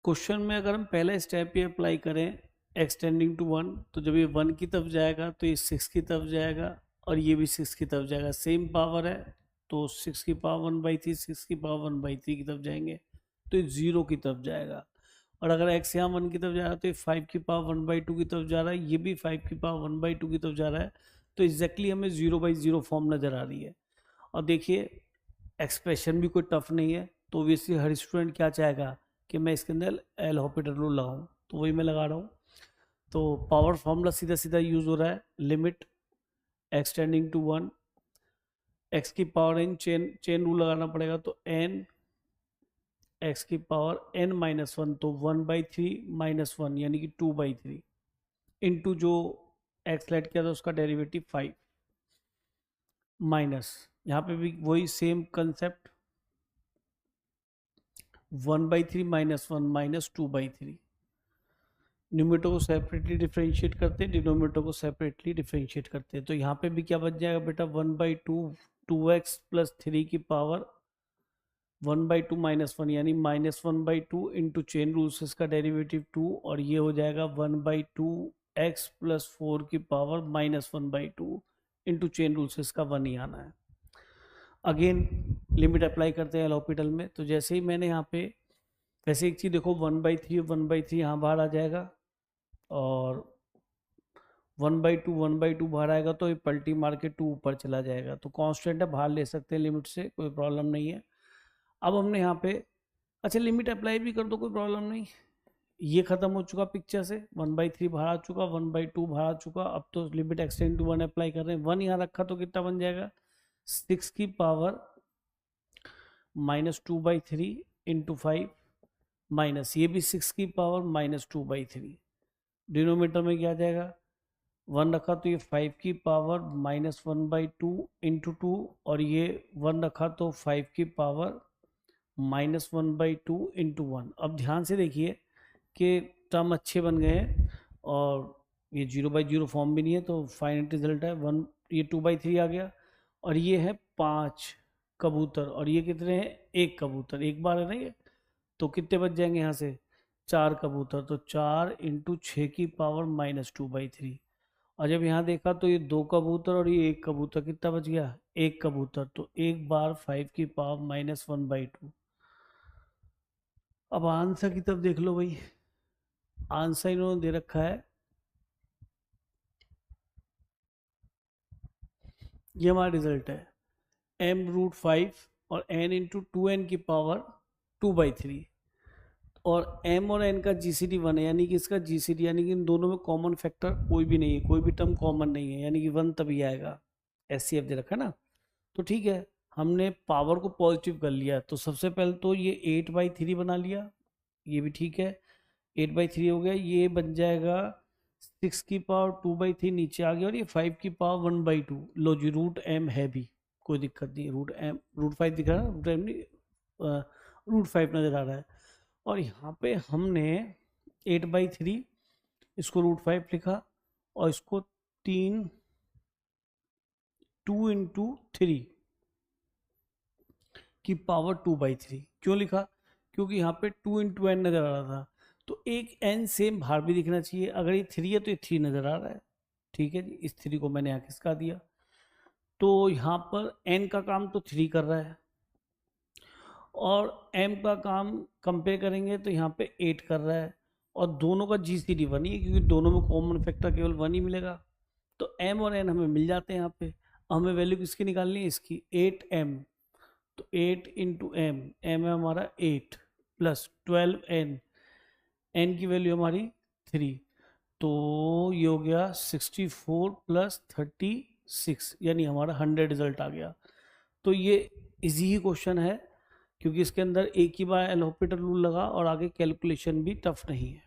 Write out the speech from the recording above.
Question में अगर हम पहला स्टेप ये अप्लाई करें एक्सटेंडिंग टू 1, तो जब ये 1 की तरफ जाएगा तो ये 6 की तरफ जाएगा और ये भी 6 की तरफ जाएगा। सेम पावर है तो 6 की पावर 1/3, 6 की पावर 1/3 की तरफ जाएंगे तो ये 0 की तरफ जाएगा। और अगर x यहाँ 1 की तरफ जा रहा है तो ये 5 की पावर 1/2 की तरफ जा रहा है, ये भी 5 की पावर 1/2 की तरफ जा रहा है। तो एग्जैक्टली हमें 0/0 फॉर्म नज़र आ रही है। और देखिए एक्सप्रेशन भी कोई टफ नहीं है, तो ऑब्वियसली हर स्टूडेंट क्या चाहेगा कि मैं इसके अंदर एल हॉपिटल रूल लगाऊं, तो वही मैं लगा रहा हूँ। तो पावर फॉर्मूला सीधा सीधा यूज हो रहा है, लिमिट एक्सटेंडिंग टू 1, एक्स की पावर एन, चेन रूल लगाना पड़ेगा, तो एन एक्स की पावर एन माइनस 1, तो 1/3 माइनस 1 यानी कि 2/3 इंटू जो एक्स लेट किया था उसका डेरिवेटिव 5 माइनस, यहाँ पे भी वही same concept 1/3 minus 1 minus 2/3। Numerator को सेपरेटली डिफरेंशिएट करते हैं, डिनोमिनेटर को सेपरेटली डिफरेंशिएट करते हैं। तो यहाँ पे भी क्या बच जाएगा बेटा 1/2 2x प्लस 3 की पावर 1/2 माइनस 1 यानी -1/2 इंटू चेन रूल से इसका डेरिवेटिव 2, और ये हो जाएगा 1/2 x प्लस 4 की पावर -1/2 इंटू चेन रूल से इसका 1 ही आना है। अगेन लिमिट अप्लाई करते हैं एल हॉपिटल में। तो जैसे ही मैंने यहाँ पे, वैसे एक चीज़ देखो 1/3 यहाँ बाहर आ जाएगा और 1/2 बाहर आएगा तो ये पलटी मार के 2 ऊपर चला जाएगा। तो कांस्टेंट है, बाहर ले सकते हैं लिमिट से, कोई प्रॉब्लम नहीं है। अब हमने यहाँ पे अच्छा लिमिट अप्लाई भी कर दो, कोई प्रॉब्लम नहीं। ये खत्म हो चुका पिक्चर से, 1/3 बाहर आ चुका, 1/2 बाहर आ चुका। अब तो लिमिट एक्सटेंड टू 1 अप्लाई कर रहे हैं। 1 यहाँ रखा तो कितना बन जाएगा 6 की पावर -2/3 इंटू 5 माइनस, ये भी 6 की पावर -2/3। डिनोमीटर में क्या आ जाएगा 1 रखा तो ये 5 की पावर -1/2 इंटू 2, और ये 1 रखा तो 5 की पावर -1/2 इंटू 1। अब ध्यान से देखिए कि टर्म अच्छे बन गए हैं और ये 0/0 फॉर्म भी नहीं है, तो फाइनल रिजल्ट है 1, ये 2/3 आ गया। और ये है 5 कबूतर और ये कितने हैं 1 कबूतर, एक बार है ना ये, तो कितने बच जाएंगे यहाँ से 4 कबूतर, तो 4 इंटू 6 की पावर -2/3। और जब यहाँ देखा तो ये 2 कबूतर और ये 1 कबूतर, कितना बच गया 1 कबूतर, तो एक बार 5 की पावर -1/2। अब आंसर की तरफ देख लो भाई, आंसर इन्होंने दे रखा है, ये हमारा रिजल्ट है m√5 और n इंटू 2n की पावर 2/3, और m और n का GCD 1 है, यानी कि इसका GCD यानी कि इन दोनों में कॉमन फैक्टर कोई भी नहीं है, कोई भी टर्म कॉमन नहीं है, यानी कि 1 तभी आएगा। SCF दे रखा है ना, तो ठीक है, हमने पावर को पॉजिटिव कर लिया। तो सबसे पहले तो ये 8/3 बना लिया, ये भी ठीक है, 8/3 हो गया। ये बन जाएगा 6 की पावर 2/3 नीचे आ गया, और ये 5 की पावर 1/2। लो जी √m है भी, कोई दिक्कत नहीं, √5 दिख रहा है, √m नहीं, √5 नज़र आ रहा है। और यहाँ पे हमने 8/3 इसको √5 लिखा और इसको 2 इंटू 3 की पावर 2/3 क्यों लिखा, क्योंकि यहाँ पे 2 इंटू n नज़र आ रहा था, तो एक n सेम बाहर भी दिखना चाहिए। अगर ये 3 है तो ये 3 नज़र आ रहा है, ठीक है जी, इस 3 को मैंने यहाँ खिसका दिया। तो यहाँ पर n का काम तो 3 कर रहा है और m का काम कंपेयर करेंगे तो यहाँ पे 8 कर रहा है, और दोनों का GCD 1 ही है, क्योंकि दोनों में कॉमन फैक्टर केवल 1 ही मिलेगा। तो m और n हमें मिल जाते हैं यहाँ पे। हमें वैल्यू किसकी निकालनी है, इसकी 8m, तो 8 इंटू m, m है हमारा 8 प्लस 12n, n की वैल्यू हमारी 3, तो ये हो गया 64 प्लस 36, यानी हमारा 100 रिजल्ट आ गया। तो ये इजी ही क्वेश्चन है, क्योंकि इसके अंदर एक ही बार एल हॉपिटल रूल लगा और आगे कैलकुलेशन भी टफ नहीं है।